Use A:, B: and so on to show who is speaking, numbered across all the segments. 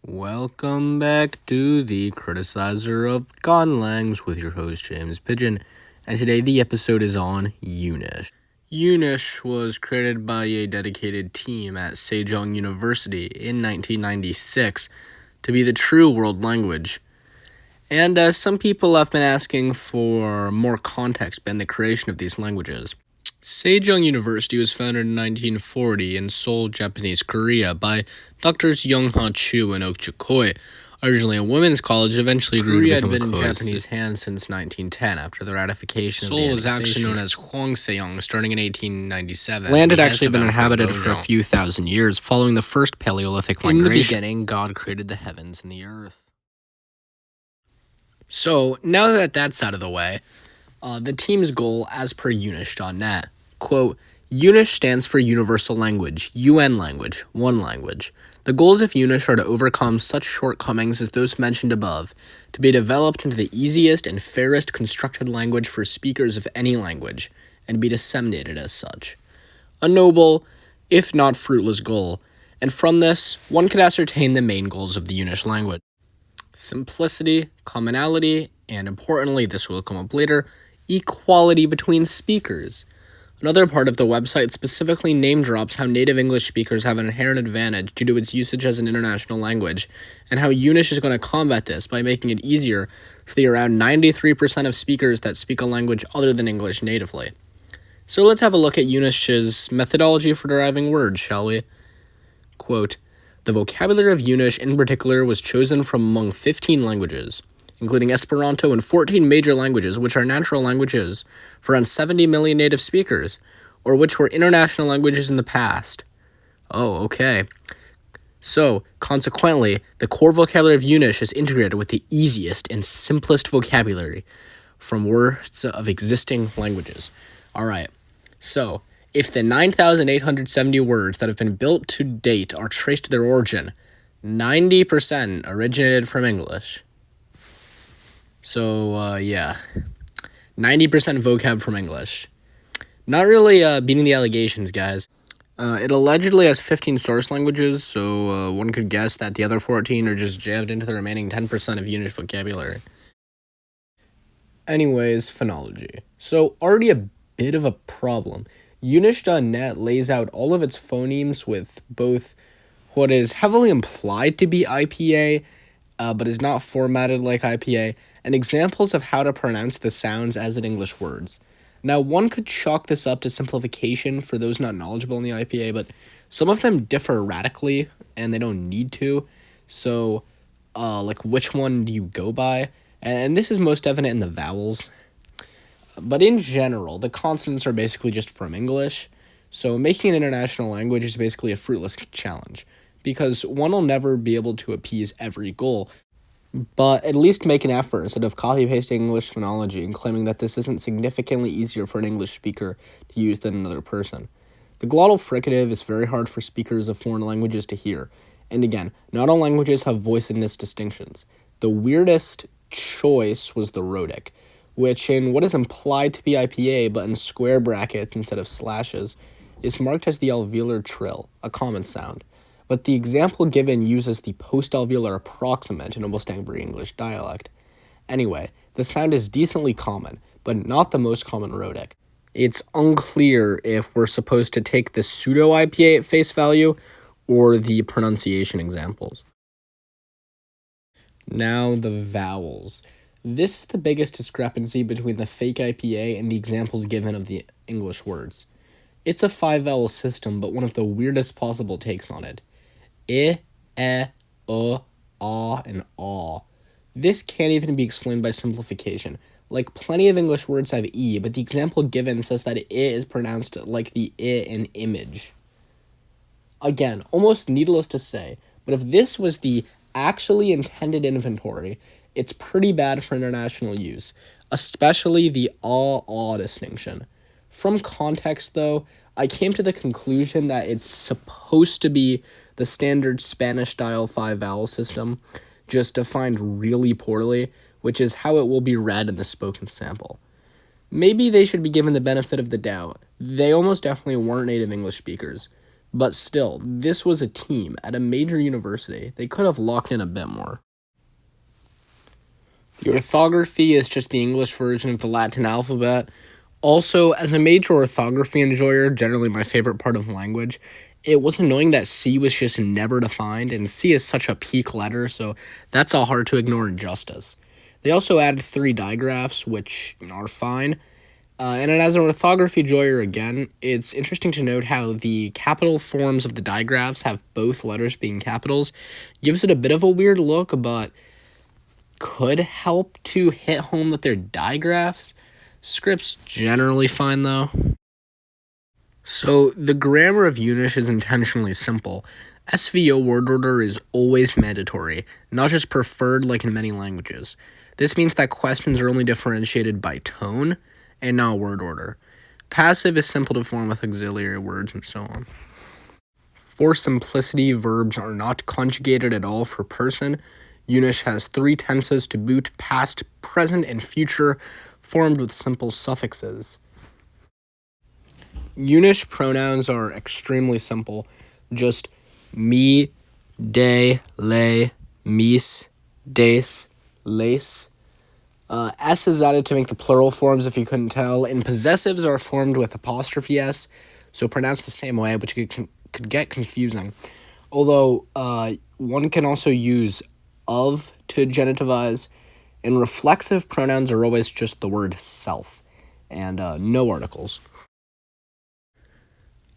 A: Welcome back to the Criticizer of Conlangs with your host James Pigeon, and today the episode is on Unish. Unish was created by a dedicated team at Sejong University in 1996 to be the true world language. And some people have been asking for more context behind the creation of these languages. Sejong University was founded in 1940 in Seoul, Japanese Korea by Drs. Young-ha Chu and Ok-chukoi, originally a women's college, eventually grew to become a been in Japanese hands since 1910 after the ratification of the annexation. Seoul is actually known as Hwangseong starting in 1897. Land had actually been inhabited for a few thousand years following the first Paleolithic migration. In the beginning, God created the heavens and the earth. So, now that that's out of the way, the team's goal, as per Unish.net, quote, Unish stands for Universal Language, UN language, one language. The goals of Unish are to overcome such shortcomings as those mentioned above, to be developed into the easiest and fairest constructed language for speakers of any language, and be disseminated as such. A noble, if not fruitless goal, and from this, one could ascertain the main goals of the Unish language. Simplicity, commonality, and importantly, this will come up later, equality between speakers. Another part of the website specifically name drops how native English speakers have an inherent advantage due to its usage as an international language, and how Unish is going to combat this by making it easier for the around 93% of speakers that speak a language other than English natively. So let's have a look at Unish's methodology for deriving words, shall we? Quote, the vocabulary of Unish in particular was chosen from among 15 languages, including Esperanto and 14 major languages, which are natural languages for around 70 million native speakers, or which were international languages in the past. Oh, okay. So, consequently, the core vocabulary of Unish is integrated with the easiest and simplest vocabulary from words of existing languages. Alright, so, if the 9,870 words that have been built to date are traced to their origin, 90% originated from English. So, 90% vocab from English. Not really beating the allegations, guys. It allegedly has 15 source languages, so one could guess that the other 14 are just jammed into the remaining 10% of Unish vocabulary. Anyways, phonology. So, already a bit of a problem. Unish.net lays out all of its phonemes with both what is heavily implied to be IPA, but is not formatted like IPA, and examples of how to pronounce the sounds as in English words. Now, one could chalk this up to simplification for those not knowledgeable in the IPA, but some of them differ radically, and they don't need to. So, which one do you go by? And this is most evident in the vowels. But in general, the consonants are basically just from English, so making an international language is basically a fruitless challenge, because one will never be able to appease every goal, but at least make an effort instead of copy-pasting English phonology and claiming that this isn't significantly easier for an English speaker to use than another person. The glottal fricative is very hard for speakers of foreign languages to hear, and again, not all languages have voice-ness distinctions. The weirdest choice was the rhotic, which in what is implied to be IPA but in square brackets instead of slashes, is marked as the alveolar trill, a common sound. But the example given uses the post-alveolar approximant in almost every English dialect. Anyway, the sound is decently common, but not the most common rhotic. It's unclear if we're supposed to take the pseudo-IPA at face value or the pronunciation examples. Now the vowels. This is the biggest discrepancy between the fake IPA and the examples given of the English words. It's a 5-vowel system, but one of the weirdest possible takes on it. I, ah, and aw. This can't even be explained by simplification. Like, plenty of English words have E, but the example given says that I is pronounced like the I in image. Again, almost needless to say, but if this was the actually intended inventory, it's pretty bad for international use, especially the ah distinction. From context, though, I came to the conclusion that it's supposed to be the standard Spanish-style 5-vowel system, just defined really poorly, which is how it will be read in the spoken sample. Maybe they should be given the benefit of the doubt. They almost definitely weren't native English speakers. But still, this was a team at a major university. They could have locked in a bit more. The orthography is just the English version of the Latin alphabet. Also, as a major orthography enjoyer, generally my favorite part of language, it was annoying that C was just never defined, and C is such a peak letter, so that's all hard to ignore injustice. They also added 3 digraphs, which are fine. And as an orthography enjoyer again, it's interesting to note how the capital forms of the digraphs have both letters being capitals. Gives it a bit of a weird look, but could help to hit home that they're digraphs. Script's generally fine, though. So, the grammar of Unish is intentionally simple. SVO word order is always mandatory, not just preferred like in many languages. This means that questions are only differentiated by tone and not word order. Passive is simple to form with auxiliary words and so on. For simplicity, verbs are not conjugated at all for person. Unish has 3 tenses to boot: past, present, and future, formed with simple suffixes. Unish pronouns are extremely simple. Just me, de, le, mis, des, les. S is added to make the plural forms if you couldn't tell, and possessives are formed with apostrophe S, so pronounced the same way, which could get confusing. Although one can also use of to genitivize, and reflexive pronouns are always just the word self, and no articles.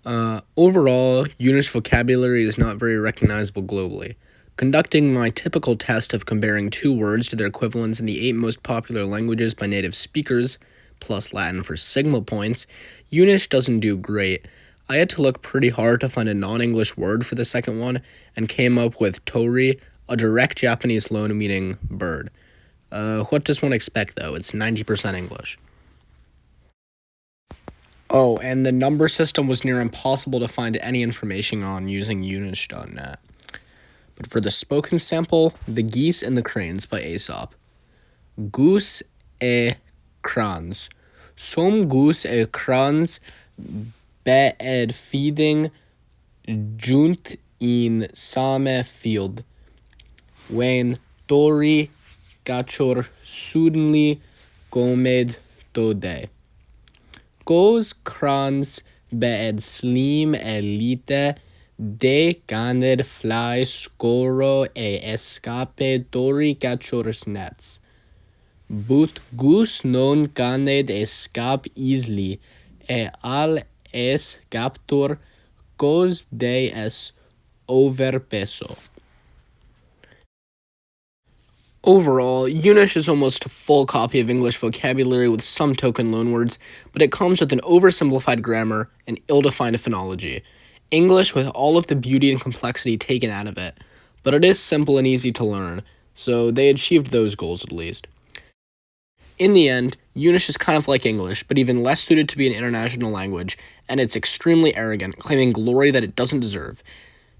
A: Overall, Unish vocabulary is not very recognizable globally. Conducting my typical test of comparing 2 words to their equivalents in the 8 most popular languages by native speakers, plus Latin for signal points, Unish doesn't do great. I had to look pretty hard to find a non-English word for the second one, and came up with tori, a direct Japanese loan meaning bird. What does one expect, though? It's 90% English. Oh, and the number system was near impossible to find any information on using Unish.net. But for the spoken sample, The Geese and the Cranes by Aesop. Goose e crans. Som goose e crans beed feeding junt in same field. When Dori gachor suddenly gomed dode. Goes crans beed slim elite de ganer fly scoro e escape Dori gachor's nets. But goose non ganed escape easily, e al es captor goes de es overpeso. Overall, Unish is almost a full copy of English vocabulary with some token loanwords, but it comes with an oversimplified grammar and ill-defined phonology. English with all of the beauty and complexity taken out of it, but it is simple and easy to learn, so they achieved those goals at least. In the end, Unish is kind of like English, but even less suited to be an international language, and it's extremely arrogant, claiming glory that it doesn't deserve.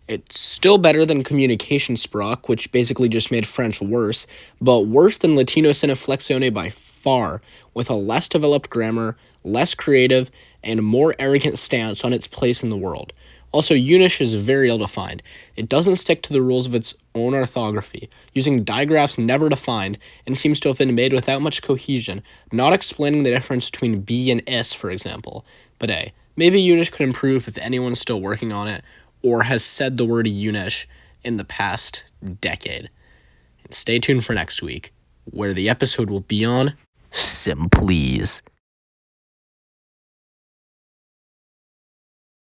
A: It's still better than Communication Sprach, which basically just made French worse, but worse than Latino Cineflexione by far, with a less developed grammar, less creative, and more arrogant stance on its place in the world. Also, Unish is very ill-defined. It doesn't stick to the rules of its own orthography, using digraphs never defined, and seems to have been made without much cohesion, not explaining the difference between B and S, for example. But hey, maybe Unish could improve if anyone's still working on it, or has said the word Unish in the past decade. And stay tuned for next week, where the episode will be on Simplees.